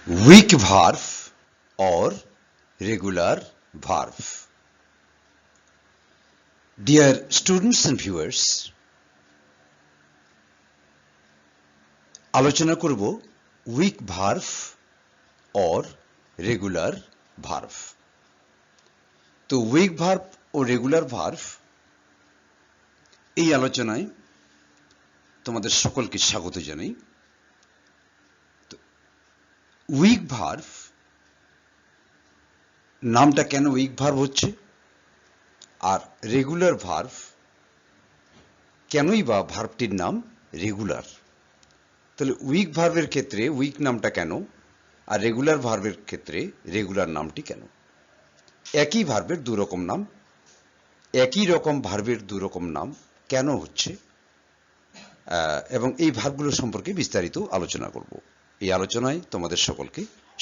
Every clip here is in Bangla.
weak verb or regular verb. Dear students and viewers, আলোচনা করব weak verb or regular verb. তো weak verb ও regular verb এই আলোচনায় তোমাদের সকলকে স্বাগত জানাই। উইক ভার্ব নামটা কেন উইক ভার্ব হচ্ছে, আর রেগুলার ভার্ব কেনই বা ভার্বটির নাম রেগুলার। তাহলে উইক ভার্বের ক্ষেত্রে উইক নামটা কেন, আর রেগুলার ভার্বের ক্ষেত্রে রেগুলার নামটি কেন? একই ভার্বের দু রকম নাম, একই রকম ভার্বের দু রকম নাম কেন হচ্ছে, এবং এই ভার্বগুলো সম্পর্কে বিস্তারিত আলোচনা করব। এই আলোচনায় তোমাদের সকলকে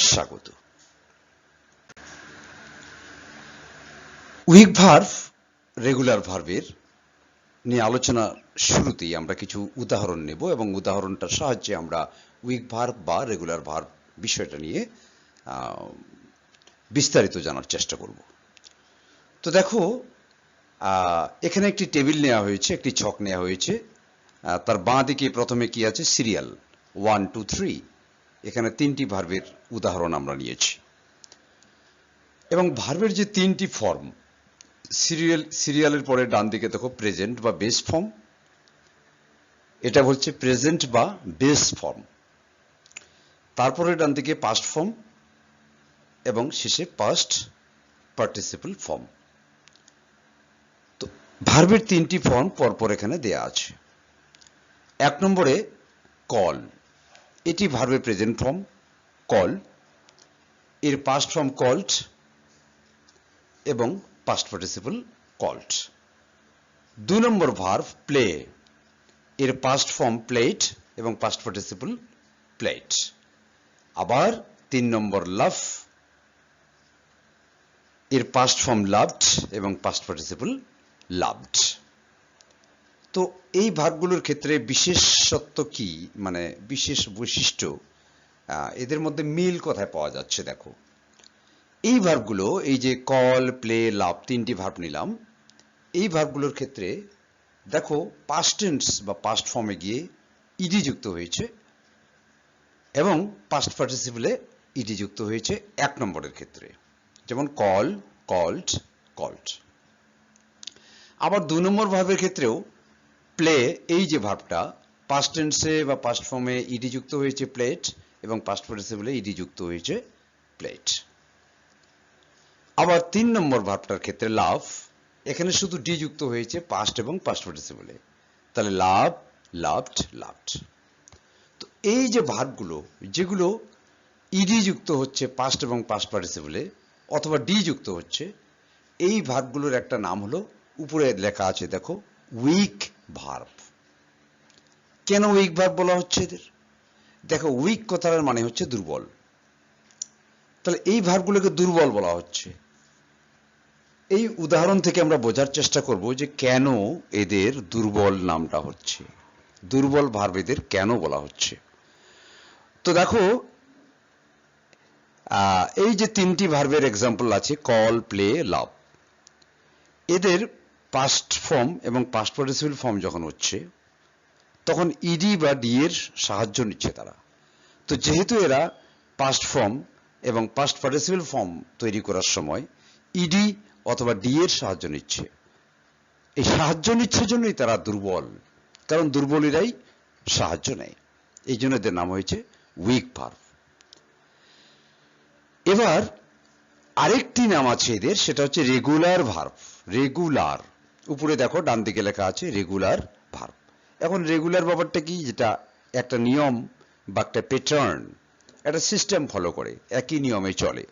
স্বাগত। উইক ভার্ব রেগুলার ভার্বের নিয়ে আলোচনা শুরুতেই আমরা কিছু উদাহরণ নেব এবং উদাহরণটার সাহায্যে আমরা উইক ভার্ব বা রেগুলার ভার্ব বিষয়টা নিয়ে বিস্তারিত জানার চেষ্টা করব। তো দেখো, এখানে একটি টেবিল নেওয়া হয়েছে, একটি ছক নেওয়া হয়েছে। তার বাঁ দিকে প্রথমে কি আছে? সিরিয়াল 1 2 3। এখানে তিনটি ভার্বের উদাহরণ আমরা নিয়েছি এবং ভার্বের যে তিনটি ফর্ম, সিরিয়ালের পরে ডান দিকে দেখো প্রেজেন্ট বা বেস ফর্ম, এটা হচ্ছে প্রেজেন্ট বা বেস ফর্ম। তারপরে ডান দিকে পাস্ট ফর্ম এবং শেষে পাস্ট পার্টিসিপল ফর্ম। তো ভার্বের তিনটি ফর্ম পরপর এখানে দেয়া আছে। এক নম্বরে কল, এটি ভার্বের প্রেজেন্ট ফর্ম কল, এর পাস্ট ফর্ম কল্ড এবং পাস্ট পার্টিসিপল কল্ড। 2 নম্বর ভার্ব প্লে, এর পাস্ট ফর্ম প্লেড এবং পাস্ট পার্টিসিপল প্লেড। আবার 3 নম্বর লাভ, এর পাস্ট ফর্ম লাভড এবং পাস্ট পার্টিসিপল লাভড। তো এই ভার্বগুলোর ক্ষেত্রে বিশেষত্ব কি, মানে বিশেষ বৈশিষ্ট্য, এদের মধ্যে মিল কোথায় পাওয়া যাচ্ছে? দেখো, এই ভার্বগুলো, এই যে কল প্লে লাভ তিনটি ভার্ব নিলাম, এই ভার্বগুলোর ক্ষেত্রে দেখো পাস্ট টেন্স বা পাস্ট ফর্মে গিয়ে ইডি যুক্ত হয়েছে এবং পাস্ট পার্টিসিপলে ইডি যুক্ত হয়েছে এক নম্বরের ক্ষেত্রে, যেমন কল কল্ড কল্ড। আবার 2 নম্বর ভার্বের ক্ষেত্রেও প্লে, এই যে ভার্বটা পাস্ট টেন্সে বা পাস্ট ফর্মে ইডি যুক্ত হয়েছে প্লেড এবং পাস্ট পার্টিসিপলে ইডি যুক্ত হয়েছে প্লেড। আবার 3 নম্বর ভার্বটার ক্ষেত্রে লাভ, এখানে শুধু ডি যুক্ত হয়েছে পাস্ট এবং পাস্ট পার্টিসিপলে, তাহলে লাভ লাভড লাভড। তো এই যে ভার্বগুলো যেগুলো ইডি যুক্ত হচ্ছে পাস্ট এবং পাস্ট পার্টিসিপলে অথবা ডি যুক্ত হচ্ছে, এই ভার্বগুলোর একটা নাম হলো, উপরে লেখা আছে দেখো, উইক ভার্ব। কেন উইক ভার্ব বলা হচ্ছে এদের? দেখো, উইক কথার মানে হচ্ছে দুর্বল, তাহলে এই ভার্বগুলোকে দুর্বল বলা হচ্ছে। এই উদাহরণ থেকে আমরা বোঝার চেষ্টা করব যে কেন এদের দুর্বল নামটা হচ্ছে, দুর্বল ভার্ব এদের কেন বলা হচ্ছে। তো দেখো, এই যে তিনটি ভার্বের এক্সাম্পল আছে কল প্লে লাভ, এদের পাস্ট ফর্ম এবং পাস্ট পার্টিসিপল ফর্ম যখন হচ্ছে তখন ইডি বা ডি এর সাহায্য নিচ্ছে তারা। তো যেহেতু এরা পাস্ট ফর্ম এবং পাস্ট পার্টিসিপল ফর্ম তৈরি করার সময় ইডি অথবা ডি এর সাহায্য নিচ্ছে, এই সাহায্য নিচ্ছে জন্যই তারা দুর্বল, কারণ দুর্বলীরাই সাহায্য নেয়, এই জন্য এদের নাম হয়েছে উইক ভার্ব। এবার আরেকটি নাম আছে এদের, সেটা হচ্ছে রেগুলার ভার্ব। রেগুলার, উপরে দেখো ডান দিকে লেখা আছে রেগুলার ভার্ব। এখন রেগুলার ব্যাপারটা কি? যেটা একটা নিয়ম বা একটা প্যাটার্ন, একটা সিস্টেম ফলো করে, একই নিয়মে চলে,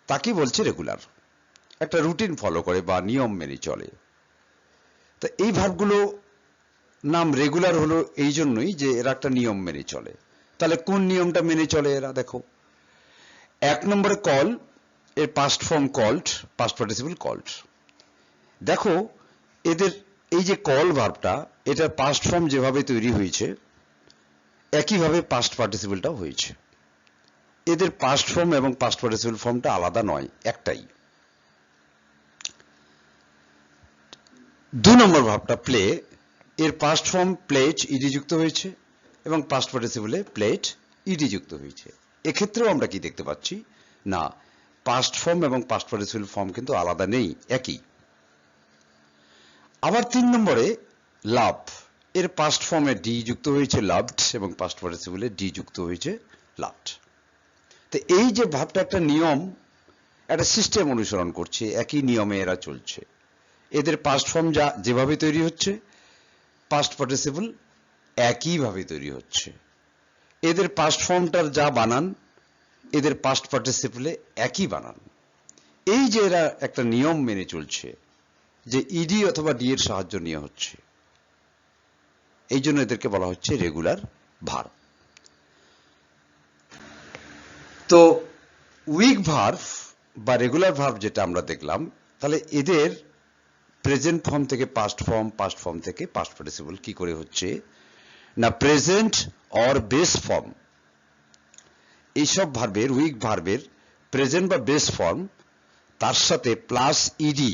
তাকে বলছে রেগুলার। একটা রুটিন ফলো করে বা নিয়ম মেনে চলে। তা এই ভার্বগুলো নাম রেগুলার হলো এই জন্যই যে এরা একটা নিয়ম মেনে চলে। তাহলে কোন নিয়মটা মেনে চলে এরা? দেখো, 1 নম্বরে কল, এর past form called, past participle called. দেখো, এদের এই যে কল ভার্বটা, এটার পাস্ট ফর্ম যেভাবে তৈরি হয়েছে একইভাবে পাস্ট পার্টিসিপলটাও হয়েছে। এদের পাস্ট ফর্ম এবং পাস্ট পার্টিসিপল ফর্মটা আলাদা নয়, একটাই। 2 নম্বর ভার্বটা প্লে, এর পাস্ট ফর্ম প্লেড ইডি যুক্ত হয়েছে এবং পাস্ট পার্টিসিপলে প্লেড ইডি যুক্ত হয়েছে। এক্ষেত্রেও আমরা কি দেখতে পাচ্ছি না, পাস্ট ফর্ম এবং পাস্ট পার্টিসিপল ফর্ম কিন্তু আলাদা নেই, একই। আবার 3 নম্বরে লাভ, এর পাস্ট ফর্মে ডি যুক্ত হয়েছে লাভড এবং পাস্ট পার্টিসিপলে ডি যুক্ত হয়েছে লাভড। তো এই যে ভাবটা একটা নিয়ম, একটা সিস্টেম অনুসরণ করছে, একই নিয়মে এরা চলছে। এদের পাস্ট ফর্ম যা যেভাবে তৈরি হচ্ছে, পাস্ট পার্টিসিপল একইভাবে তৈরি হচ্ছে। এদের পাস্ট ফর্মটার যা বানান, এদের পাস্ট পার্টিসিপলে একই বানান। এই যে এরা একটা নিয়ম মেনে চলছে যে ইডি অথবা ডি এর সাহায্য নিয়ে হচ্ছে, এই জন্য এদেরকে বলা হচ্ছে রেগুলার ভার্ব। তো উইক ভার্ব বা রেগুলার ভার্ব যেটা আমরা দেখলাম, তাহলে এদের প্রেজেন্ট ফর্ম থেকে পাস্ট ফর্ম, পাস্ট ফর্ম থেকে পাস্ট পার্টিসিপল কি করে হচ্ছে না, প্রেজেন্ট অর বেস ফর্ম, এইসব ভার্বের, উইক ভার্বের প্রেজেন্ট বা বেস ফর্ম, তার সাথে প্লাস ইডি,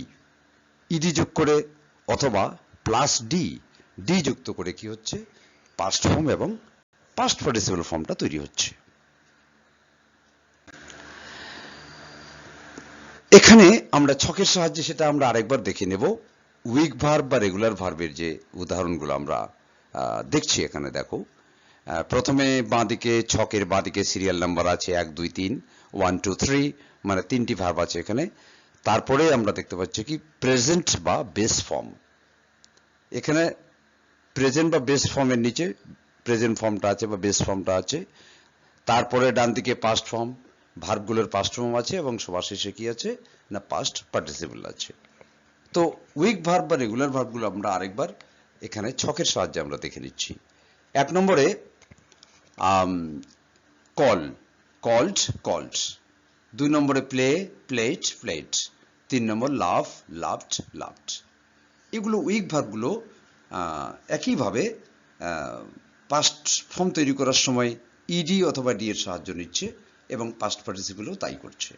ইডি যোগ করে অথবা প্লাস ডি, ডি যুক্ত করে কি হচ্ছে, পাস্ট ফর্ম এবং পাস্ট পার্টিসিপল ফর্মটা তৈরি হচ্ছে। এখানে আমরা ছকের সাহায্যে সেটা আমরা আরেকবার দেখে নেব। উইক ভার্ব বা রেগুলার ভার্বের যে উদাহরণগুলো আমরা দেখছি এখানে দেখো, প্রথমে বাঁদিকে ছকের বাঁদিকে সিরিয়াল নাম্বার আছে 1 2 3, 1 2 3, মানে 3টি ভার্ব আছে এখানে। তারপরে আমরা দেখতে পাচ্ছি কি প্রেজেন্ট বা বেস ফর্ম, এখানে প্রেজেন্ট বা বেস ফর্মের নিচে প্রেজেন্ট ফর্মটা আছে বা বেস ফর্মটা আছে। তারপরে ডান দিকে পাস্ট ফর্ম, ভার্বগুলোর পাস্ট ফর্ম আছে এবং সবার শেষে কি আছে না পাস্ট পার্টিসিপল আছে। তো উইক ভার্ব বা রেগুলার ভার্বগুলো আমরা আরেকবার এখানে ছকের সাহায্যে আমরা দেখে নিচ্ছি। 1 নম্বরে কল, কল্ড, কল্ড। 2 নম্বরে প্লে, প্লেড, প্লেড। 3 নম্বর লাভ, লাভড, লাভড। এগুলো উইক ভার্বগুলো একইভাবে পাস্ট ফর্ম তৈরি করার সময় ইডি অথবা ডি এর সাহায্য নিচ্ছে এবং পাস্ট পার্টিসিপলও তাই করছে।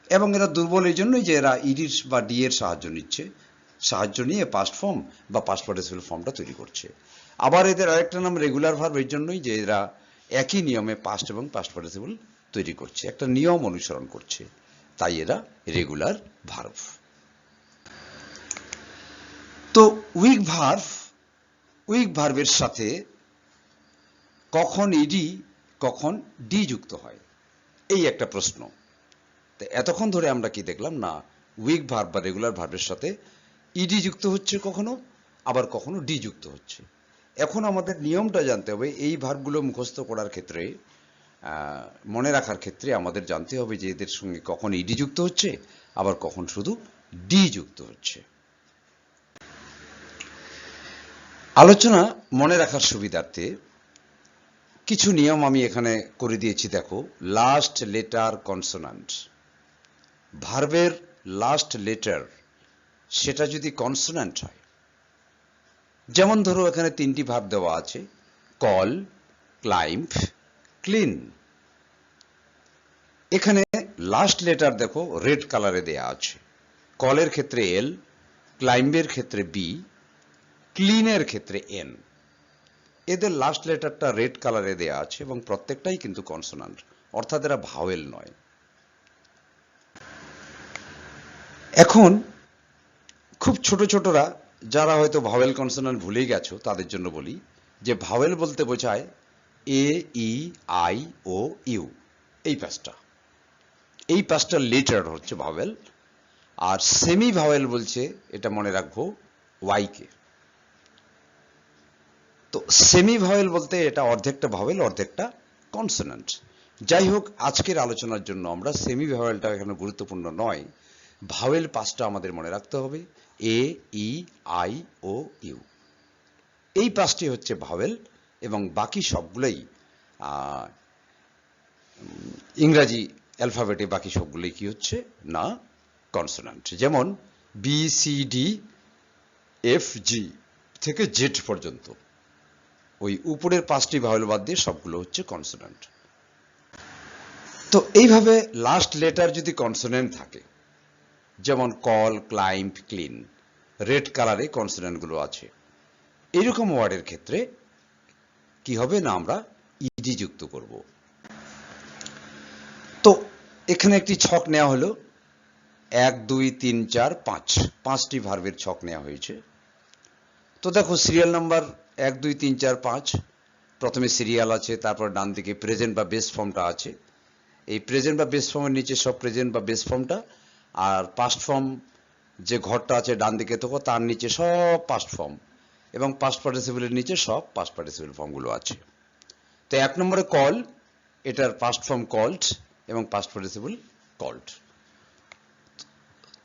এবং এরা দুর্বল এই জন্যই যে এরা ইডি বা ডি এর সাহায্য নিচ্ছে, সাহায্য নিয়ে পাস্ট ফর্ম বা পাস্ট পার্টিসিপল ফর্মটা তৈরি করছে। আবার এদের আরেকটা নাম রেগুলার ভার্ব এই জন্যই যে এরা একই নিয়মে পাস্ট এবং পাস্ট পার্টিসিপল তৈরি করছে, একটা নিয়ম অনুসরণ করছে, তাই এরা রেগুলার ভার্ব। তো উইক ভার্ব, উইক ভার্বের সাথে কখন ইডি কখন ডি যুক্ত হয়, এই একটা প্রশ্ন। তো এতক্ষণ ধরে আমরা কি দেখলাম না, উইক ভার্ব বা রেগুলার ভার্বের সাথে ইডি যুক্ত হচ্ছে কখনো, আবার কখনো ডি যুক্ত হচ্ছে। এখন আমাদের নিয়মটা জানতে হবে, এই ভার্বগুলো মুখস্থ করার ক্ষেত্রে, মনে রাখার ক্ষেত্রে আমাদের জানতে হবে যে এদের সঙ্গে কখন ইডি যুক্ত হচ্ছে আবার কখন শুধু ডি যুক্ত হচ্ছে। আলোচনা মনে রাখার সুবিধার্থে কিছু নিয়ম আমি এখানে করে দিয়েছি। দেখো, লাস্ট লেটার কনসোনান্ট, ভার্বের লাস্ট লেটার সেটা যদি কনসোনান্ট হয়, যেমন ধরো এখানে 3টি ভার্ব দেওয়া আছে, কল, ক্লাইম্ব, ক্লিন। এখানে লাস্ট লেটার দেখো রেড কালারে দেয়া আছে, কলের ক্ষেত্রে এল, ক্লাইম্বের ক্ষেত্রে বি, ক্লিনের ক্ষেত্রে এন। এদের লাস্ট লেটারটা রেড কালারে দেয়া আছে এবং প্রত্যেকটাই কিন্তু কনসোনান্ট, অর্থাৎ এরা ভাওয়েল নয়। এখন খুব ছোট ছোটরা যারা হয়তো ভাওয়েল কনসোনান্ট ভুলেই গেছো তাদের জন্য বলি যে ভাওয়েল বলতে বোঝায় এ, ই, আই, ও, ইউ, এই পাঁচটা, এই পাঁচটা লেটার হচ্ছে ভাওয়েল। আর সেমি ভাওয়েল বলছে, এটা মনে রাখবো, ওয়াই কে। তো সেমি ভাওয়েল বলতে এটা অর্ধেকটা ভাওয়েল অর্ধেকটা কনসোনান্ট। যাই হোক, আজকের আলোচনার জন্য আমরা সেমি ভাওয়েলটা এখানে গুরুত্বপূর্ণ নয়, ভাওয়েল পাঁচটা আমাদের মনে রাখতে হবে, এ, ই, আই, ও, ইউ, এই পাঁচটি হচ্ছে ভাওয়েল এবং বাকি সবগুলোই ইংরাজি অ্যালফাবেটে বাকি সবগুলোই কি হচ্ছে না কনসোনান্ট। যেমন বি, সি, ডি, এফ, জি থেকে জেড পর্যন্ত, ওই উপরের 5টি ভাওয়েল বাদ দিয়ে সবগুলো হচ্ছে কনসোনান্ট। তো এইভাবে লাস্ট লেটার যদি কনসোনেন্ট থাকে, যেমন কল, ক্লাইম্ব, ক্লিন, রেড কালারে কনসোনেন্ট গুলো আছে, এরকম ওয়ার্ডের ক্ষেত্রে কি হবে না, আমরা ইডি যুক্ত করব। তো এখানে একটি ছক নেওয়া হলো, 1 2 3 4 5, 5টি ভার্বের ছক নেওয়া হয়েছে। তো দেখো সিরিয়াল নাম্বার 1 2 3 4 5, প্রথমে সিরিয়াল আছে, তারপর ডান দিকে প্রেজেন্ট বা বেস ফর্মটা আছে। এই প্রেজেন্ট বা বেস ফর্মের নিচে সব প্রেজেন্ট বা বেস ফর্মটা, আর পাস্ট ফর্ম যে ঘরটা আছে ডান দিকে তো তার নিচে সব পাস্ট ফর্ম, এবং পাস্ট পার্টিসিপেলের নিচে সব পাস্ট পার্টিসিপেল ফর্মগুলো আছে। তো 1 নম্বরে কল, এটার পাস্ট ফর্ম কল্ড এবং পাস্ট পার্টিসিপেল কল্ড।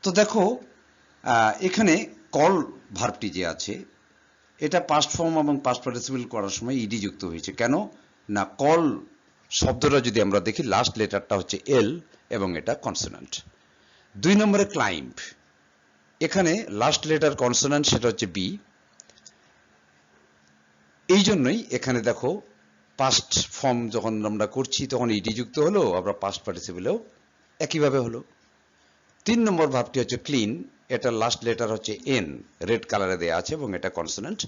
তো দেখো এখানে কল ভার্বটি যে আছে, এটা পাস্ট ফর্ম এবং পাস্ট পার্টিসিপেল করার সময় ইডি যুক্ত হয়েছে। কেন না, কল শব্দটা যদি আমরা দেখি, লাস্ট লেটারটা হচ্ছে এল এবং এটা কনসোনেন্ট। 2 নম্বরে ক্লাইম্ব, এখানে লাস্ট লেটার কনসোনেন্ট, সেটা হচ্ছে বি। এই জন্যই এখানে দেখো পাস্ট ফর্ম যখন আমরা করছি তখন ইডি যুক্ত হলো, আবার পাস্ট পার্টিসিপেলেও একইভাবে হলো। 3 নম্বর ভার্বটি হচ্ছে ক্লিন, এটা লাস্ট লেটার হচ্ছে এন, রেড কালারে দেয়া আছে এবং এটা কনসোনেন্ট।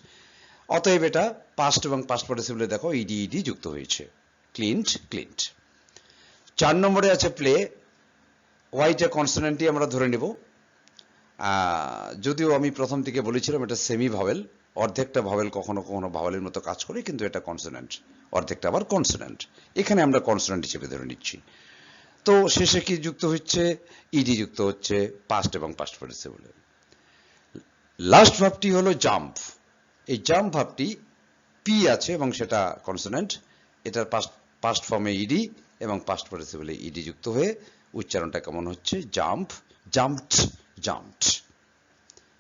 অতএব এটা পাস্ট এবং পাস্ট পার্টিসিপেলে দেখো ইডি ইডি যুক্ত হয়েছে, ক্লিনড, ক্লিনড। 4 নম্বরে আছে প্লে, ওয়াইটা কনসোনেন্টই আমরা ধরে নেব। যদিও আমি প্রথম থেকে বলেছিলাম এটা সেমি ভাওয়েল, অর্ধেকটা ভাওয়েল কখনো কখনো ভাওয়েলের মতো কাজ করে, কিন্তু এটা কনসোনেন্ট, অর্ধেকটা আবার কনসোনেন্ট। এখানে আমরা কনসোনেন্ট হিসেবে ধরে নিচ্ছি। তো শেষে কি যুক্ত হচ্ছে, ইডি যুক্ত হচ্ছে পাস্ট এবং পাস্ট পার্টিসিপেলে। লাস্ট ভার্বটি হলো জাম্প। এই জাম্প ভার্বটি পি আছে এবং সেটা কনসোনেন্ট, এটার পাস্ট ফর্মে ইডি এবং পাস্ট পার্টিসিপেলে ইডি যুক্ত হয়ে উচ্চারণটা কেমন হচ্ছে, জাম্প, জাম্পড, জাম্পড।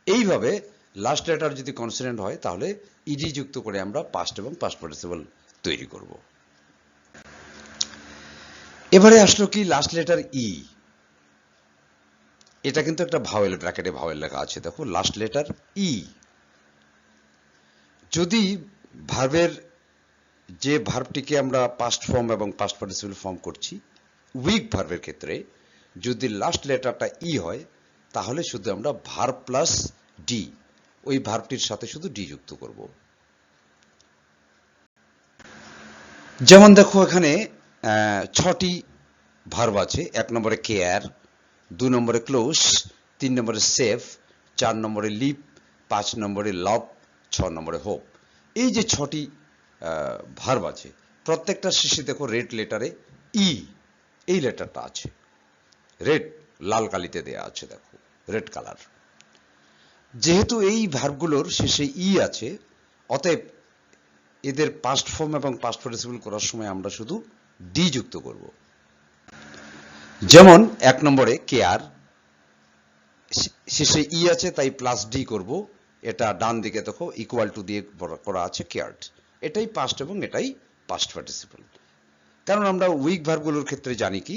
এইভাবে লাস্ট লেটার যদি কনসোনেন্ট হয় তাহলে ইডি যুক্ত করে আমরা পাস্ট এবং পাস্ট পার্টিসিপল তৈরি করব। এবারে আসলো কি লাস্ট লেটার ই, এটা কিন্তু একটা ভাওয়েল, ব্র্যাকেটে ভাওয়েল লেখা আছে, দেখো লাস্ট লেটার ই। যদি ভার্বের যে ভার্বটিকে আমরা পাস্ট ফর্ম এবং পাস্ট পার্টিসিপল ফর্ম করছি, উইক ভার্বের ক্ষেত্রে যদি লাস্ট লেটারটা ই হয় তাহলে শুধু আমরা ভার্ব প্লাস ডি, ওই ভার্বটির সাথে শুধু ডি যুক্ত করব। যেমন দেখো এখানে 6টি ভার্ব আছে। 1 নম্বরে কেয়ার, 2 নম্বরে ক্লোজ, 3 নম্বরে সেভ, 4 নম্বরে লিভ, 5 নম্বরে লাভ, 6 নম্বরে হোপ। এই যে 6টি ভার্ব আছে, প্রত্যেকটা শেষে দেখো রেড লেটারে ই, এই লেটারটা আছে, রেড লাল কালিতে দেয়া আছে, দেখো রেড কালার। যেহেতু এই ভার্বগুলোর শেষে ই আছে, অতএব এদের পাস্ট ফর্ম এবং পাস্ট পার্টিসিপল করার সময় আমরা শুধু ডি যুক্ত করব। যেমন 1 নম্বরে কেয়ার, শেষে ই আছে তাই প্লাস ডি করব, এটা ডান দিকে দেখো ইকুয়াল টু দিয়ে করা আছে কেয়ার্ড, এটাই পাস্ট এবং এটাই পাস্ট পার্টিসিপল। কারণ আমরা উইক ভার্বগুলোর ক্ষেত্রে জানি কি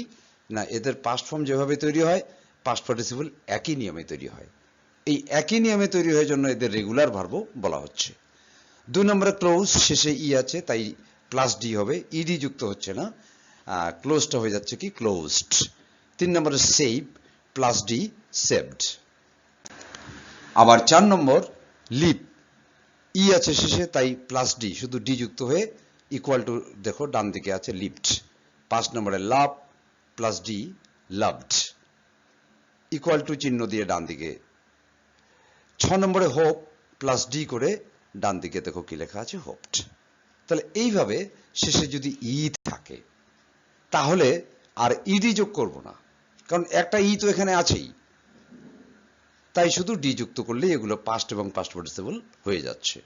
না, এদের পাস্ট ফর্ম যেভাবে তৈরি হয় পাস্ট পার্টিসিপল একই নিয়মে তৈরি হয়, এই একই নিয়মে তৈরি হওয়ার জন্য এদের রেগুলার ভার্বও বলা হচ্ছে। 2 নম্বরে ক্লোজ, শেষে ই আছে তাই প্লাস ডি হবে, ইডি যুক্ত হচ্ছে না, ক্লোজটা হয়ে যাচ্ছে কি ক্লোজড। 3 নম্বরে সেভ, প্লাস ডি, সেভড। আবার 4 নম্বর লিভ, ই আছে শেষে তাই প্লাস ডি, শুধু ডি যুক্ত হয়ে ইকুয়াল টু দেখো ডান দিকে আছে লিভড। 5 নম্বরে love, plus d, loved, equal to চিহ্ন দিয়ে ডান দিকে। 6 নম্বরে হোপ, প্লাস ডি করে ডান দিকে দেখো কি লেখা আছে, হোপড। তাহলে এইভাবে শেষে যদি ই থাকে তাহলে আর ইডি যোগ করব না, কারণ একটা ই তো এখানে আছেই, তাই শুধু ডি যুক্ত করলে এগুলো পাস্ট এবং পাস্ট পার্টিসিপল হয়ে যাচ্ছে।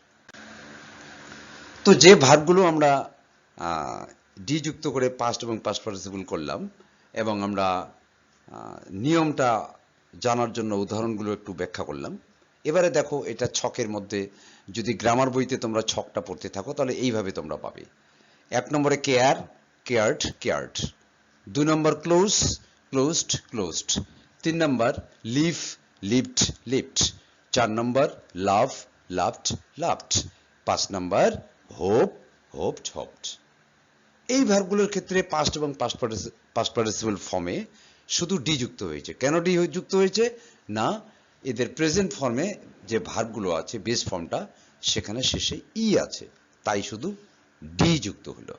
তো যে ভার্বগুলো আমরা ডি যুক্ত করে পাস্ট এবং পাস্ট পার্টিসিপল করলাম, এবং আমরা নিয়মটা জানার জন্য উদাহরণগুলো একটু ব্যাখ্যা করলাম। এবারে দেখো এটা ছকের মধ্যে, যদি গ্রামার বইতে তোমরা ছকটা পড়তে থাকো তাহলে এইভাবে তোমরা পাবে। 1 নম্বরে কেয়ার, কেয়ার্ড, কেয়ার্ড। 2 নম্বর ক্লোজ, ক্লোজড, ক্লোজড। 3 নম্বর লিভ, লিভড, লিভড। 4 নম্বর লাভ, লাভড, লাভড। 5 নম্বর হোপ, হোপড, হোপড। এই ভার্বগুলোর ক্ষেত্রে পাস্ট এবং পাস্ট পার্টিসিপল ফর্মে শুধু ডি যুক্ত হয়েছে। কেন ডি যুক্ত হয়েছে? না, এদের প্রেজেন্ট ফর্মে যে ভার্বগুলো আছে বেস ফর্মটা, সেখানে শেষে ই আছে, তাই শুধু ডি যুক্ত হলো।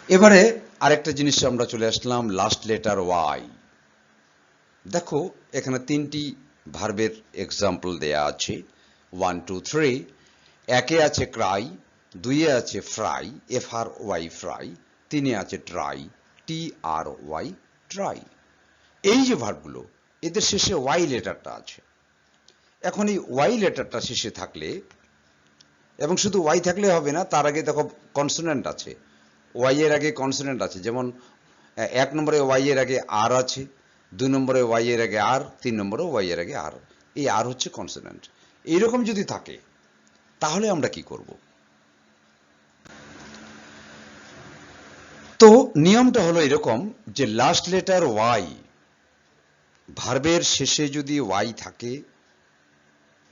এবারে আরেকটা জিনিস আমরা চলে আসলাম, লাস্ট লেটার ওয়াই। দেখো এখানে তিনটি ভার্বের এক্সাম্পল দেয়া আছে, 1 2 3। একে আছে ক্রাই, দুইয়ে আছে ফ্রাই, FRY ফ্রাই, তিনে আছে ট্রাই, TRY ট্রাই। এই যে ভার্বগুলো, এদের শেষে ওয়াই লেটারটা আছে। এখন এই ওয়াই লেটারটা শেষে থাকলে, এবং শুধু ওয়াই থাকলে হবে না, তার আগে দেখো কনসোনেন্ট আছে, ওয়াই এর আগে কনসোনেন্ট আছে। যেমন 1 নম্বরে ওয়াই এর আগে আর আছে, 2 নম্বরে ওয়াই এর আগে আর, 3 নম্বরে ওয়াই এর আগে আর। এই আর হচ্ছে কনসোনেন্ট। এইরকম যদি থাকে তাহলে আমরা কি করব? তো নিয়মটা হলো এরকম যে লাস্ট লেটার ওয়াই, ভার্বের শেষে যদি ওয়াই থাকে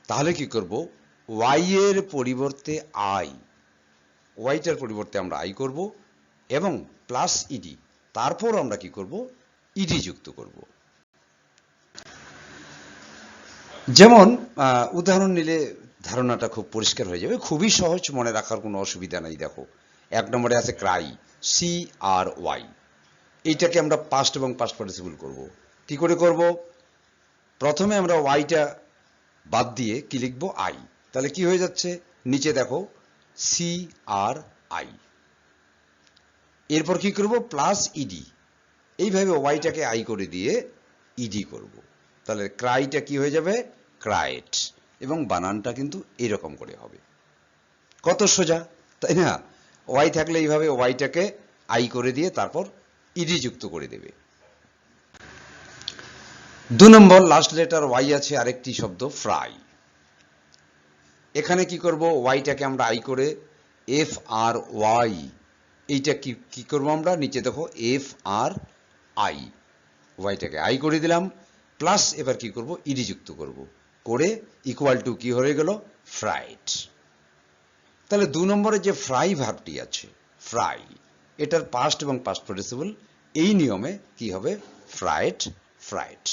তাহলে কি করব? ওয়াই এর পরিবর্তে আই, ওয়াইটার পরিবর্তে আমরা আই করব এবং প্লাস ইডি, তারপর আমরা কি করব? ইডি যুক্ত করব। যেমন উদাহরণ নিলে ধারণাটা খুব পরিষ্কার হয়ে যাবে, খুবই সহজ, মনে রাখার কোনো অসুবিধা নাই। দেখো 1 নম্বরে আছে ক্রাই, CRY, এইটাকে আমরা পাস্ট এবং পাস্ট পার্টিসিপল করব। কি করে করব? প্রথমে আমরা ওয়াইটা বাদ দিয়ে কি লিখবো? আই। তাহলে কি হয়ে যাচ্ছে? নিচে দেখো CRI। এরপর কি করব? Plus ED. এইভাবে ওয়াইটাকে আই করে দিয়ে ইডি করব। তাহলে ক্রাইটা কি হয়ে যাবে? ক্রাইট। এবং বানানটা কিন্তু এরকম করে হবে। কত সোজা, তাই না? ওয়াই থাকলে এইভাবে ওয়াইটাকে আই করে দিয়ে তারপর ইডি যুক্ত করে দেবে। 2 নম্বর লাস্ট লেটার ওয়াই আছে আরেকটি শব্দ ফ্রাই। এখানে কি করব? ওয়াইটাকে আমরা আই করে FRY, এইটা কি করব আমরা? নিচে দেখো FRI, ওয়াইটাকে আই করে দিলাম, প্লাস এবার কি করব? ইডি যুক্ত করব, করে ইকুয়াল টু কি হয়ে গেল? ফ্রাইড। তাহলে 2 নম্বরে যে ফ্রাই ভার্বটি আছে, ফ্রাই, এটার পাস্ট এবং পাস্ট পার্টিসিপল এই নিয়মে কি হবে? Fried, fried.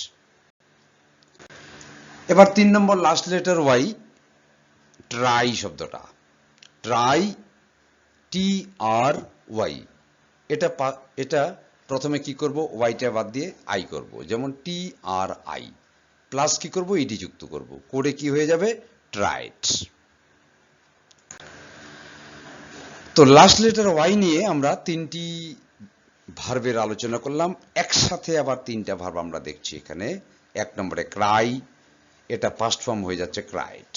এবার 3 নম্বর লাস্ট লেটার ওয়াই, ট্রাই শব্দটা, ট্রাই, TRY, এটা প্রথমে কি করব? ওয়াইটা বাদ দিয়ে আই করব, যেমন TRI, প্লাস কি করব? ইডি যুক্ত করব, করে কি হয়ে যাবে? ট্রাইড। তো লাস্ট লেটার ওয়াই নিয়ে আমরা তিনটি ভার্বের আলোচনা করলাম। একসাথে আবার তিনটা ভার্ব আমরা দেখছি এখানে। 1 নম্বরে ক্রাই, এটা পাস্ট ফর্ম হয়ে যাচ্ছে ক্রাইড।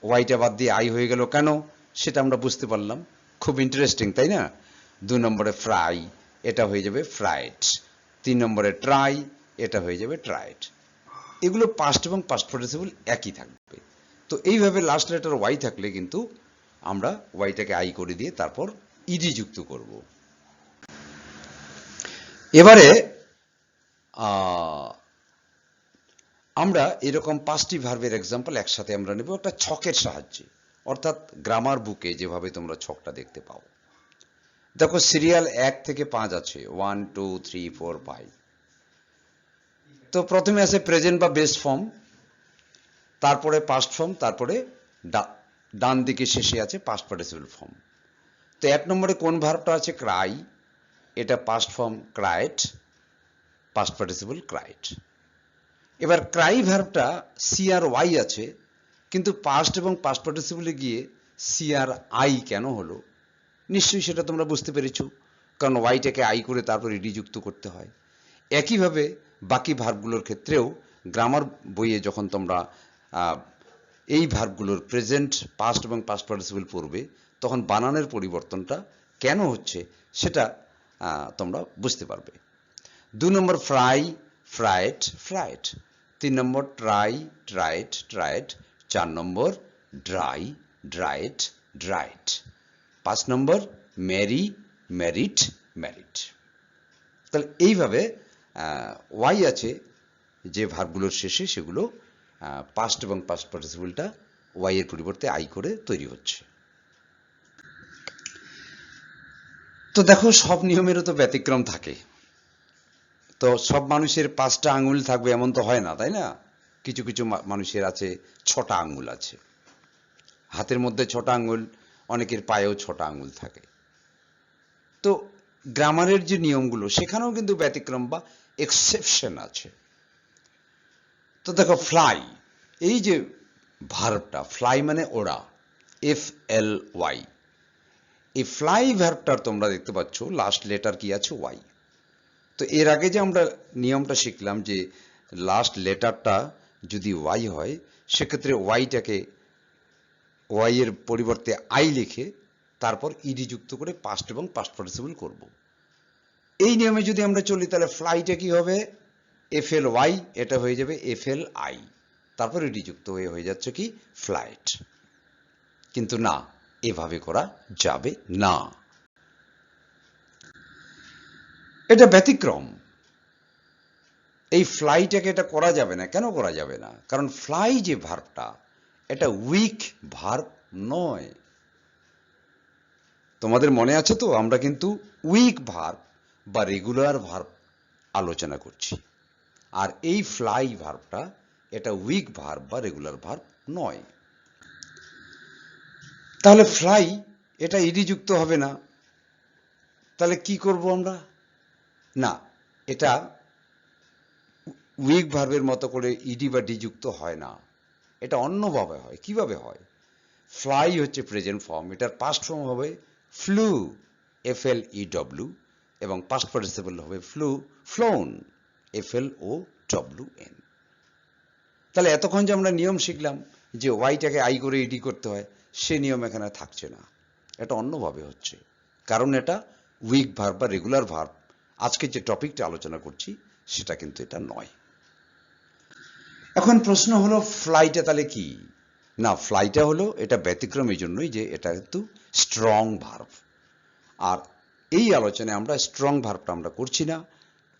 ওয়াইটা বাদ দিয়ে আই হয়ে গেল কেন? সেটা আমরা বুঝতে পারলাম, খুব ইন্টারেস্টিং, তাই না? 2 নম্বরে ফ্রাই, এটা হয়ে যাবে ফ্রাইড। 3 নম্বরে ট্রাই, এটা হয়ে যাবে ট্রাইড। এগুলো পাস্ট এবং পাস্ট পার্টিসিপল একই থাকবে। তো এইভাবে লাস্ট লেটার ওয়াই থাকলে কিন্তু আমরা ওয়াইটাকে আই করে দিয়ে তারপর ইডি যুক্ত করব। এবারে আমরা এরকম 5টি ভার্বের এক্সাম্পল একসাথে আমরা নেব একটা ছকের সাহায্যে, অর্থাৎ গ্রামার বুকে যেভাবে তোমরা ছকটা দেখতে পাও। দেখো সিরিয়াল 1 থেকে 5 আছে, 1 2 3 4 5। তো প্রথমে আছে প্রেজেন্ট বা বেস ফর্ম, তারপরে পাস্ট ফর্ম, তারপরে ডান দিকে শেষে আছে পাস্ট পার্টিসিপল ফর্ম। তো 1 নম্বরে কোন ভার্বটা আছে? ক্রাই, এটা পাস্ট ফর্ম ক্রাইট, পাস্ট পার্টিসিপল ক্রাইট। এবার ক্রাই ভার্বটা CRY আছে, কিন্তু পাস্ট এবং পাস্ট পার্টিসিপলে গিয়ে CRI কেন হলো? নিশ্চয়ই সেটা তোমরা বুঝতে পেরেছো, কারণ ওয়াইটাকে আই করে তারপর ইডি যুক্ত করতে হয়। একইভাবে বাকি ভার্বগুলোর ক্ষেত্রেও গ্রামার বইয়ে যখন তোমরা এই ভার্বগুলোর প্রেজেন্ট, পাস্ট এবং পাস্ট পার্টিসিপল পড়বে, তখন বানানের পরিবর্তনটা কেন হচ্ছে সেটা তোমরা বুঝতে পারবে। 2 নম্বর ফ্রাই, ফ্রাইড, ফ্রাইড। 3 নম্বর ট্রাই, ট্রাইড, ট্রাইড। 4 নম্বর ড্রাই, ড্রাইড, ড্রাইড। 5 নম্বর ম্যারি, ম্যারিড, ম্যারিড। তাহলে এইভাবে ওয়াই আছে যে ভার্বগুলোর শেষে, সেগুলো পাস্ট এবং পাস্ট পার্টিসিপলটা ওয়াই এর পরিবর্তে আই করে তৈরি হচ্ছে। তো দেখো, সব নিয়মেরও তো ব্যতিক্রম থাকে। তো সব মানুষের 5টা আঙ্গুল থাকবে এমন তো হয় না, তাই না? কিছু কিছু মানুষের আছে 6টা আঙ্গুল আছে। হাতের মধ্যে 6টা আঙ্গুল, অনেকের পায়েও 6টা আঙ্গুল থাকে। তো গ্রামারের যে নিয়মগুলো সেখানেও কিন্তু ব্যতিক্রম বা এক্সেপশন আছে। তো দেখো, ফ্লাই, এই যে ভার্বটা, ফ্লাই মানে ওড়া, FLY, এই ফ্লাই ভার্বটার তোমরা দেখতে পাচ্ছ লাস্ট লেটার কি আছে? ওয়াই। তো এর আগে যে আমরা নিয়মটা শিখলাম যে লাস্ট লেটারটা যদি ওয়াই হয়, সেক্ষেত্রে ওয়াই এর পরিবর্তে আই লিখে তারপর ইডি যুক্ত করে পাস্ট এবং পাস্ট পার্টিসিপল করব। এই নিয়মে যদি আমরা চলি, তাহলে ফ্লাইটা কি হবে? FLY, এটা হয়ে যাবে FLI, তারপর ইডি যুক্ত হয়ে যাচ্ছে কি? ফ্লাইট। কিন্তু না, এভাবে করা যাবে না, এটা ব্যতিক্রম। এই ফ্লাইটাকে এটা করা যাবে না। কেন করা যাবে না? কারণ ফ্লাই যে ভার্বটা, এটা উইক ভার্ব নয়। তোমাদের মনে আছে তো, আমরা কিন্তু উইক ভার্ব বা রেগুলার ভার্ব আলোচনা করছি। আর এই ফ্লাই ভার্বটা, এটা উইক ভার্ব বা রেগুলার ভার্ব নয়। তাহলে ফ্লাই, এটা ইডি যুক্ত হবে না। তাহলে কি করব আমরা? না, এটা উইক ভার্বের মতো করে ইডি বা ডি যুক্ত হয় না, এটা অন্যভাবে হয়। কিভাবে হয়? ফ্লাই হচ্ছে প্রেজেন্ট ফর্ম, এটার পাস্ট ফর্ম হবে ফ্লু, FLEW, এবং পাস্ট পার্টিসিপল হবে ফ্লোন, FLOWN। তাহলে এতক্ষণ যে আমরা নিয়ম শিখলাম যে ওয়াইটাকে আই করে ইডি করতে হয়, সে নিয়ম এখানে থাকছে না, এটা অন্যভাবে হচ্ছে। কারণ এটা উইক ভার্ব বা রেগুলার ভার্ব, আজকে যে টপিকটা আলোচনা করছি সেটা কিন্তু এটা নয়। এখন প্রশ্ন হলো, ফ্লাইটা তাহলে কি? না, ফ্লাইটা হলো এটা ব্যতিক্রম এই জন্যই যে এটা কিন্তু স্ট্রং ভার্ব। আর এই আলোচনায় আমরা স্ট্রং ভার্বটা আমরা করছি না,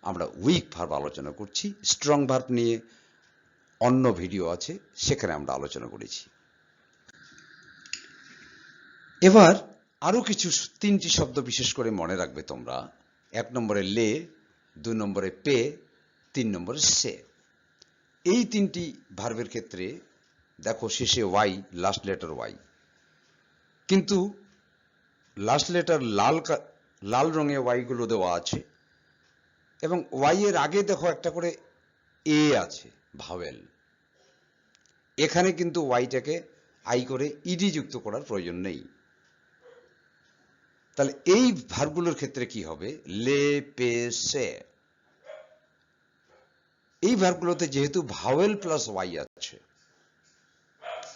আমরা উইক ভার্ব আলোচনা করছি। স্ট্রং ভার্ব নিয়ে অন্য ভিডিও আছে, সেখানে আমরা আলোচনা করেছি। এবার আরো কিছু 3টি শব্দ বিশেষ করে মনে রাখবে তোমরা। 1 নম্বরে লে, 2 নম্বরে পে, 3 নম্বরে সে। এই 3টি ভার্বের ক্ষেত্রে দেখো শেষে ওয়াই, লাস্ট লেটার ওয়াই, কিন্তু লাস্ট লেটার লাল রঙে ওয়াই গুলো দেওয়া আছে, এবং ওয়াই এর আগে দেখো একটা করে এ আছে, ভাওয়েল। এখানে কিন্তু ওয়াইটাকে আই করে ইডি যুক্ত করার প্রয়োজন নেই। তাহলে এই ভার্বগুলোর ক্ষেত্রে কি হবে? লে, পে, সে, এই ভার্বগুলোতে যেহেতু ভাওয়েল প্লাস ওয়াই আছে,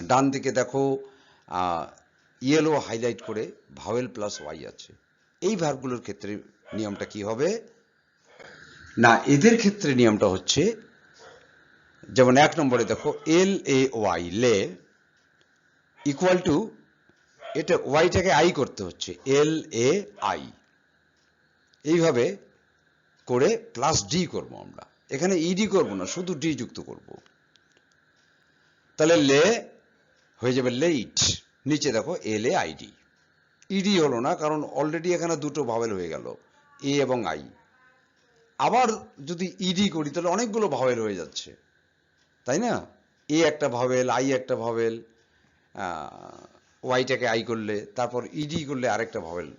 ডান দিকে দেখো ইয়েলো হাইলাইট করে ভাওয়েল প্লাস ওয়াই আছে, এই ভার্বগুলোর ক্ষেত্রে নিয়মটা কি হবে? না, এদের ক্ষেত্রে নিয়মটা হচ্ছে, যেমন 1 নম্বরে দেখো LAY, লে, ইকুয়াল টু, এটা ওয়াইটাকে আই করতে হচ্ছে LAI, এইভাবে করে প্লাস ডি করবো আমরা। এখানে ইডি করব না, শুধু ডি যুক্ত করব। তাহলে লে হয়ে যাবে লেইট, নিচে দেখো LAID, ইডি হলো না কারণ অলরেডি এখানে দুটো ভাওয়েল হয়ে গেল, এ এবং আই। আবার যদি ইডি করি তাহলে অনেকগুলো ভাওয়েল হয়ে যাচ্ছে, তাই না? এ একটা ভাওয়েল, আই একটা ভাওয়েল, ওয়াইটাকে আই করলে তারপর ইডি করলে আরেকটা ভাওয়েল,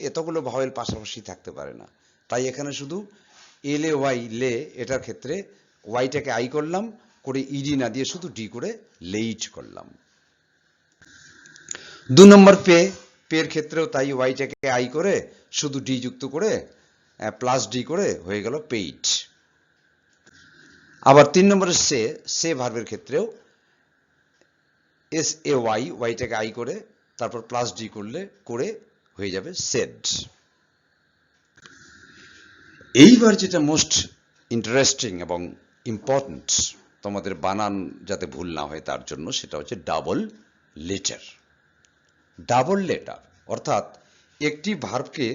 এতগুলো ভাওয়েল পাশাপাশি থাকতে পারে না। তাই এখানে শুধু LAY, লে, এটার ক্ষেত্রে ওয়াইটাকে আই করলাম, করে ইডি না দিয়ে শুধু ডি করে লেইট করলাম। 2 নম্বর পে, পের ক্ষেত্রেও তাই, ওয়াইটাকে আই করে শুধু ডি যুক্ত করে প্লাস ডি করে হয়ে গেল পেইড। আবার 3 নম্বরে সে ভার্বের ক্ষেত্রেও SAY, ওয়াইটাকে আই করে তারপর প্লাস ডি করে হয়ে যাবে সেড। এইবার যেটা মোস্ট ইন্টারেস্টিং এবং ইম্পর্টেন্ট, তোমাদের বানান যাতে ভুল না হয় তার জন্য, সেটা হচ্ছে ডাবল লেটার। ডাবল লেটার অর্থাৎ একটি ভার্বকে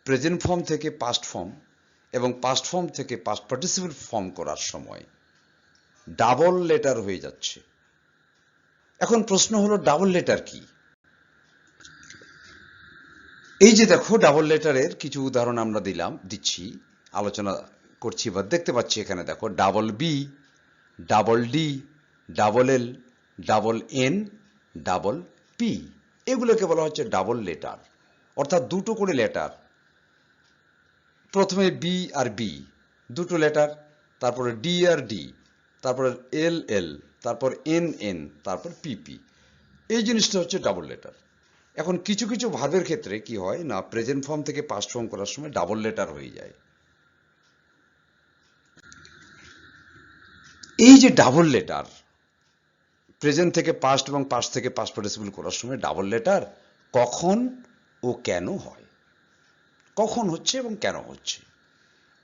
প্রেজেন্ট ফর্ম থেকে পাস্ট ফর্ম এবং পাস্ট ফর্ম থেকে পাস্ট পার্টিসিপল ফর্ম করার সময় ডাবল লেটার হয়ে যাচ্ছে। এখন প্রশ্ন হলো, ডাবল লেটার কি? এই যে দেখো ডাবল লেটারের কিছু উদাহরণ আমরা দিচ্ছি, আলোচনা করছি বা দেখতে পাচ্ছি এখানে দেখো double B, double D, double L, double N, double P, এগুলোকে বলা হচ্ছে ডাবল লেটার, অর্থাৎ দুটো করে লেটার। প্রথমে বি আর বি দুটো লেটার, তারপরে ডি আর ডি, তারপরে এল এল, তারপর এন এন, তারপর পি পি। এই জিনিসটা হচ্ছে ডাবল লেটার। এখন কিছু কিছু ভার্বের ক্ষেত্রে কি হয় না, প্রেজেন্ট ফর্ম থেকে পাস্ট ফর্ম করার সময় ডাবল লেটার হয়ে যায়। এই যে ডাবল লেটার প্রেজেন্ট থেকে পাস্ট এবং পাস্ট থেকে পাস্ট পার্টিসিপল করার সময় ডাবল লেটার কখন ও কেন হয়, কখন হচ্ছে এবং কেন হচ্ছে,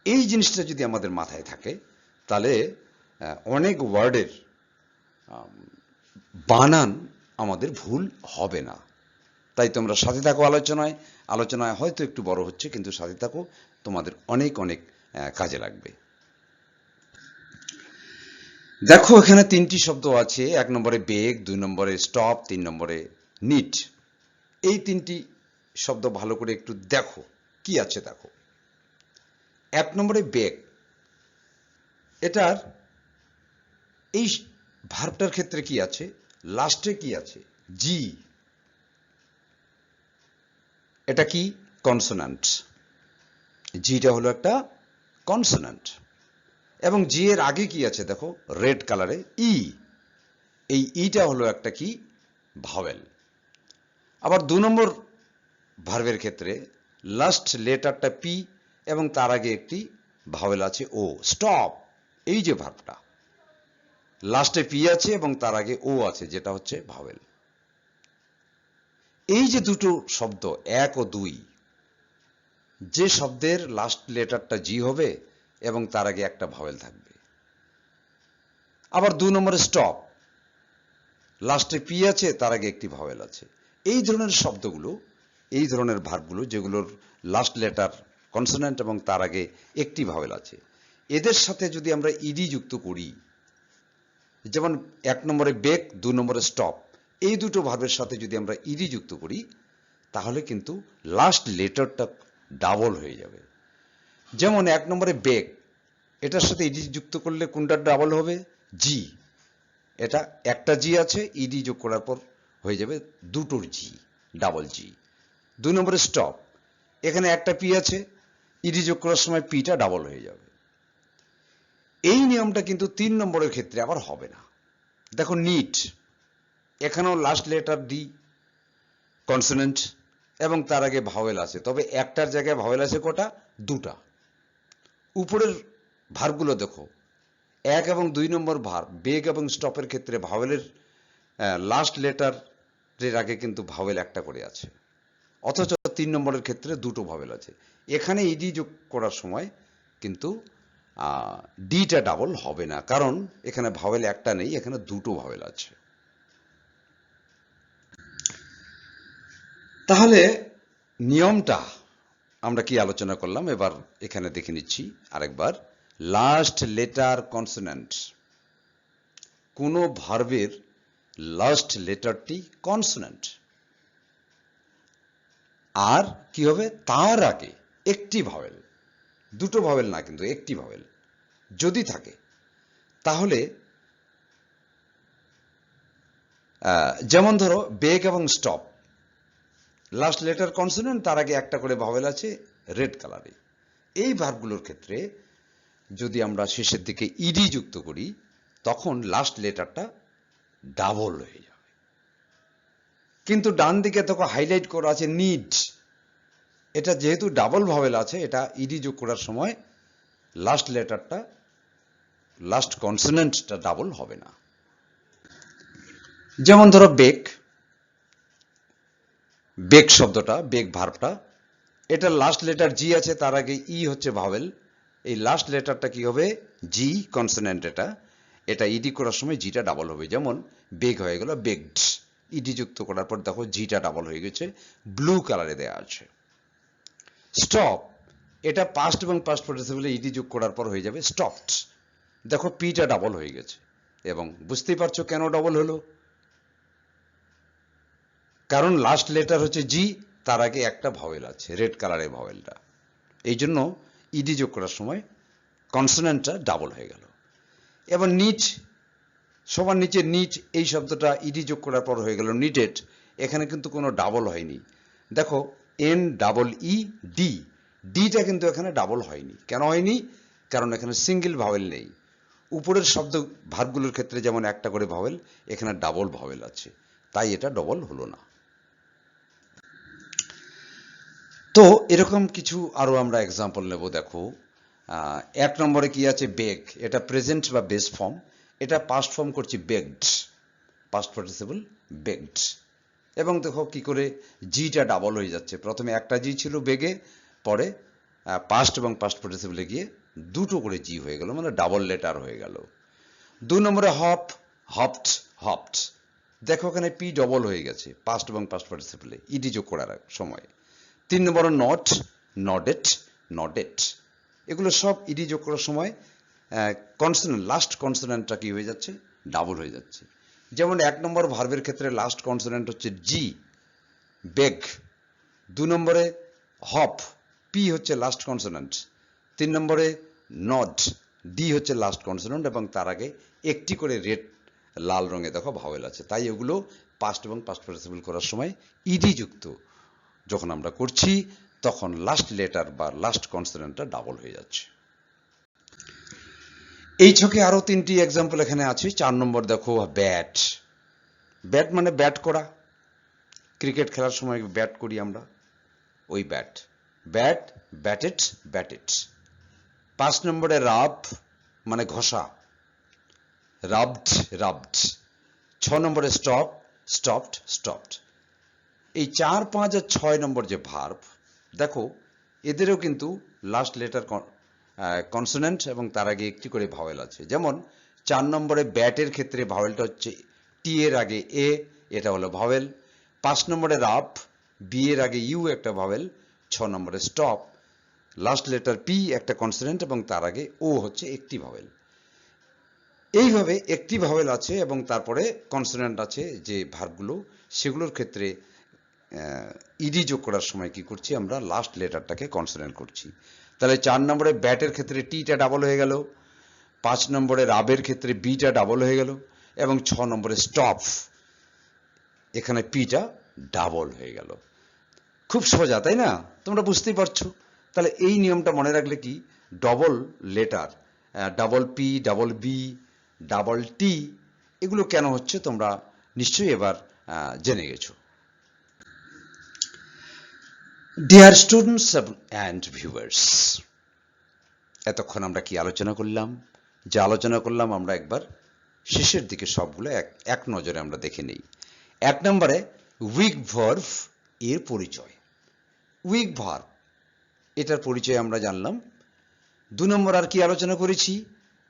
এই জিনিসটা যদি আমাদের মাথায় থাকে তাহলে অনেক ওয়ার্ডের বানান আমাদের ভুল হবে না। তাই তোমরা সাথে থাকো আলোচনায় হয়তো একটু বড় হচ্ছে, কিন্তু সাথে থাকো, তোমাদের অনেক অনেক কাজে লাগবে। দেখো এখানে তিনটি শব্দ আছে, 1 নম্বরে বেগ, 2 নম্বরে স্টপ, 3 নম্বরে নিট। এই তিনটি শব্দ ভালো করে একটু দেখো কি আছে। দেখো 1 নম্বরে বেগ, এটার এই ভার্বটার ক্ষেত্রে কি আছে, লাস্টে কি আছে, জি। এটা কি কনসোনান্ট, জিটা হলো একটা কনসোনান্ট। এবং জি এর আগে কি আছে দেখো রেড কালারে ই, এই ইটা হলো একটা কি ভাওয়েল। আবার 2 নম্বর ভার্বের ক্ষেত্রে লাস্ট লেটারটা পি এবং তার আগে একটি ভাওয়েল আছে ও। স্টপ, এই যে ভার্বটা লাস্টে পি আছে এবং তার আগে ও আছে, যেটা হচ্ছে ভাওয়েল। এই যে দুটো শব্দ 1 ও 2, যে শব্দের লাস্ট লেটারটা জি হবে এবং তার আগে একটা ভাওয়েল থাকবে। আবার 2 নম্বরে স্টপ, লাস্টে পি আছে, তার আগে একটি ভাওয়েল আছে। এই ধরনের শব্দগুলো, এই ধরনের ভার্বগুলো যেগুলোর লাস্ট লেটার কনসোনেন্ট এবং তার আগে একটি ভাওয়েল আছে, এদের সাথে যদি আমরা ইডি যুক্ত করি, যেমন 1 নম্বরে বেক, 2 নম্বরে স্টপ, এই দুটো ভার্বের সাথে যদি আমরা ইডি যুক্ত করি তাহলে কিন্তু লাস্ট লেটারটা ডাবল হয়ে যাবে। যেমন 1 নম্বরে বেক, এটার সাথে ইডি যুক্ত করলে কোনটা ডাবল হবে, জি। এটা একটা জি আছে, ইডি যোগ করার পর হয়ে যাবে দুটোর জি, ডাবল জি। 2 নম্বরে স্টপ, এখানে একটা পি আছে, ইডি যোগ করার সময় পিটা ডাবল হয়ে যাবে। এই নিয়মটা কিন্তু 3 নম্বরের ক্ষেত্রে আবার হবে না। দেখো নিট, এখানেও লাস্ট লেটার ডি কনসোনেন্ট এবং তার আগে ভাওয়েল আছে, তবে একটার জায়গায় ভাওয়েল আছে কটা, দুটা। উপরের ভার্বগুলো দেখো, 1 এবং 2 নম্বর ভার্ব বেগ এবং স্টপের ক্ষেত্রে ভাওয়েলের লাস্ট লেটারের আগে কিন্তু ভাওয়েল একটা করে আছে, অথচ 3 নম্বরের ক্ষেত্রে দুটো ভাওয়েল আছে। এখানে ইডি যোগ করার সময় কিন্তু ডিটা ডাবল হবে না, কারণ এখানে ভাওয়েল একটা নেই, এখানে দুটো ভাওয়েল আছে। তাহলে নিয়মটা আমরা কি আলোচনা করলাম, এবার এখানে দেখে নিচ্ছি আরেকবার। লাস্ট লেটার কনসোনেন্ট, কোন ভার্বের লাস্ট লেটারটি কনসোনেন্ট, আর কি হবে তার আগে একটি ভাওয়েল, দুটো ভাওয়েল না কিন্তু একটি ভাওয়েল যদি থাকে, তাহলে যেমন ধরো বেগ এবং স্টপ, লাস্ট লেটার কনসোনেন্ট, তার আগে একটা করে ভাওয়েল আছে রেড কালারে। এই ভার্বগুলোর ক্ষেত্রে যদি আমরা শেষের দিকে ইডি যুক্ত করি তখন লাস্ট লেটারটা ডাবল হয়ে যাবে। কিন্তু ডান দিকে দেখো হাইলাইট করা আছে নিড, এটা যেহেতু ডাবল ভাওয়েল আছে, এটা ইডি যোগ করার সময় লাস্ট লেটারটা, লাস্ট কনসোনেন্টটা ডাবল হবে না। যেমন ধরো বেক, বেক শব্দটা, বেক ভার্বটা, এটা লাস্ট লেটার জি আছে, তার আগে ই হচ্ছে ভাওয়েল, এই লাস্ট লেটারটা কি হবে, জি কনসোনেন্ট, এটা ইডি করার সময় জিটা ডাবল হবে। যেমন বেগ হয়ে গেল বেগড, ইডি যুক্ত করার পর দেখো জিটা ডাবল হয়ে গেছে, ব্লু কালারে দেওয়া আছে। স্টপ, এটা পাস্ট এবং পাস্ট পার্টিসিপলে ইডি যোগ করার পর হয়ে যাবে স্টপড, দেখো পিটা ডাবল হয়ে গেছে। এবং বুঝতেই পারছো কেন ডাবল হলো, কারণ লাস্ট লেটার হচ্ছে জি, তার আগে একটা ভাওয়েল আছে, রেড কালারের ভাওয়েলটা। এই জন্য ইডি যোগ করার সময় কনসোনেন্টটা ডাবল হয়ে গেল। এবার নিট, সবার নিচে নিট, এই শব্দটা ইডি যোগ করার পর হয়ে গেল নিটেড। এখানে কিন্তু কোনো ডাবল হয়নি। দেখো এন ডাবল ই ডি, ডিটা কিন্তু এখানে ডাবল হয়নি। কেন হয়নি? কারণ এখানে সিঙ্গেল ভাওয়েল নেই। উপরের শব্দ ভার্বগুলোর ক্ষেত্রে যেমন একটা করে ভাওয়েল, এখানে ডাবল ভাওয়েল আছে, তাই এটা ডবল হলো না। তো এরকম কিছু আরো আমরা এক্সাম্পল নেব। দেখো 1 নম্বরে কি আছে? বেগ। এটা প্রেজেন্ট বা বেস ফর্ম, এটা পাস্ট ফর্ম করছি বেগড, পাস্ট পার্টিসিপল বেগড। এবং দেখো কি করে জিটা ডাবল হয়ে যাচ্ছে। প্রথমে একটা জি ছিল বেগে, পরে পাস্ট এবং পাস্ট পার্টিসিপলে গিয়ে দুটো করে জি হয়ে গেল, মানে ডাবল লেটার হয়ে গেল। 2 নম্বরে হপ, হপড, হপড। দেখো এখানে পি ডবল হয়ে গেছে পাস্ট এবং পাস্ট পার্টিসিপলে ইডি যোগ করার সময়। 3 নম্বরে নট, নডেড, নডেড। এগুলো সব ইডি যোগ করার সময় কনসোনেন্ট, লাস্ট কনসোনেন্টটা কি হয়ে যাচ্ছে? ডাবল হয়ে যাচ্ছে। যেমন 1 নম্বর ভার্বের ক্ষেত্রে লাস্ট কনসোনেন্ট হচ্ছে জি, বেগ। 2 নম্বরে হপ, পি হচ্ছে লাস্ট কনসোনেন্ট। 3 নম্বরে নড, ডি হচ্ছে লাস্ট কনসোনেন্ট, এবং তার আগে একটি করে রেড লাল রঙে দেখো ভাওয়েল আছে। তাই এগুলো পাস্ট এবং পাস্ট পার্টিসিপল করার সময় ইডি যুক্ত যখন আমরা করছি, তখন লাস্ট লেটার বা লাস্ট কনসোনেন্টটা ডাবল হয়ে যাচ্ছে। এই ছকে আরো 3টি এক্সাম্পল এখানে আছে। 4 নম্বর দেখো ব্যাট। ব্যাট মানে ব্যাট করা, ক্রিকেট খেলার সময় ব্যাট করি আমরা, ওই ব্যাট। Bat, batted, batted. 5 নম্বরে রাব মানে ঘষা, রাবড, রাবড। 6 নম্বরে স্টপ, স্টপড, স্টপড। এই 4, 5 আর 6 নম্বর যে ভার্ব, দেখো এদেরও কিন্তু লাস্ট লেটার কনসোনেন্ট এবং তার আগে একটি করে ভাওয়েল আছে। যেমন 4 নম্বরে ব্যাটের ক্ষেত্রে ভাওয়েলটা হচ্ছে টি এর আগে এ, এটা হলো ভাওয়েল। 5 নম্বরে রাব, বি এর আগে ইউ একটা ভাওয়েল। 6 নম্বরে স্টপ, লাস্ট লেটার পি একটা কনসোনেন্ট এবং তার আগে ও হচ্ছে একটি ভাওয়েল। এইভাবে একটি ভাওয়েল আছে এবং তারপরে কনসোনেন্ট আছে যে ভার্বগুলো, সেগুলোর ক্ষেত্রে ইডি যোগ করার সময় কি করছি আমরা? লাস্ট লেটারটাকে কনসোনেন্ট করছি। তাহলে 4 নম্বরে ব্যাটের ক্ষেত্রে টিটা ডাবল হয়ে গেল, 5 নম্বরে রাবের ক্ষেত্রে বিটা ডাবল হয়ে গেল, এবং 6 নম্বরে স্টপ, এখানে পিটা ডাবল হয়ে গেল। খুব সোজা, তাই না? তোমরা বুঝতেই পারছো। তাহলে এই নিয়মটা মনে রাখলে কি, double letter, double P, double B, double T, এগুলো কেন হচ্ছে তোমরা নিশ্চয়ই এবার জেনে গেছো। ডিয়ার স্টুডেন্টস অ্যান্ড ভিউয়ার্স, এতক্ষণ আমরা কি আলোচনা করলাম? যে আলোচনা করলাম আমরা একবার শেষের দিকে সবগুলো এক নজরে আমরা দেখে নেই। 1 নম্বরে উইক ভার্ব এর পরিচয়। উইক ভার্ব, এটার পরিচয় আমরা জানলাম। 2 নম্বর আর কি আলোচনা করেছি?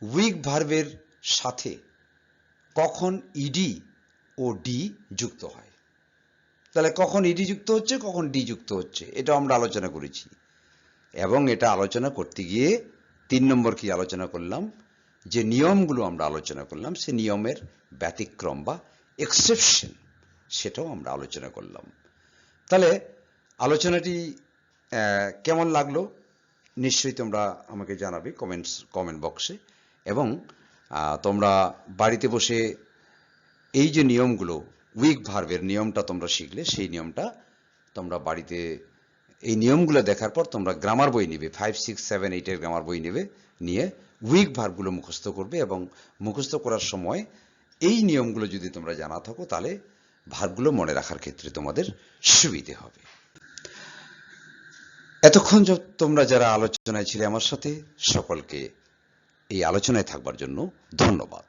উইক ভার্বের সাথে কখন ইডি ও ডি যুক্ত হয়। তাহলে কখন ইডি যুক্ত হচ্ছে, কখন ডি যুক্ত হচ্ছে, এটা আমরা আলোচনা করেছি। এবং এটা আলোচনা করতে গিয়ে 3 নম্বর কি আলোচনা করলাম? যে নিয়মগুলো আমরা আলোচনা করলাম, সে নিয়মের ব্যতিক্রম বা এক্সেপশন, সেটাও আমরা আলোচনা করলাম। তাহলে আলোচনাটি কেমন লাগলো নিশ্চয়ই তোমরা আমাকে জানাবে কমেন্ট বক্সে। এবং তোমরা বাড়িতে বসে এই যে নিয়মগুলো, উইক ভার্বের নিয়মটা তোমরা শিখলে, সেই নিয়মটা তোমরা বাড়িতে, এই নিয়মগুলো দেখার পর তোমরা গ্রামার বই নেবে, 5, 6, 7, 8 এর গ্রামার বই নেবে, নিয়ে উইক ভার্বগুলো মুখস্থ করবে। এবং মুখস্থ করার সময় এই নিয়মগুলো যদি তোমরা জানা থাকো, তাহলে ভার্বগুলো মনে রাখার ক্ষেত্রে তোমাদের সুবিধে হবে। এতক্ষণ তোমরা যারা আলোচনায় ছিলে আমার সাথে, সকলকে এই আলোচনায় থাকবার জন্য ধন্যবাদ।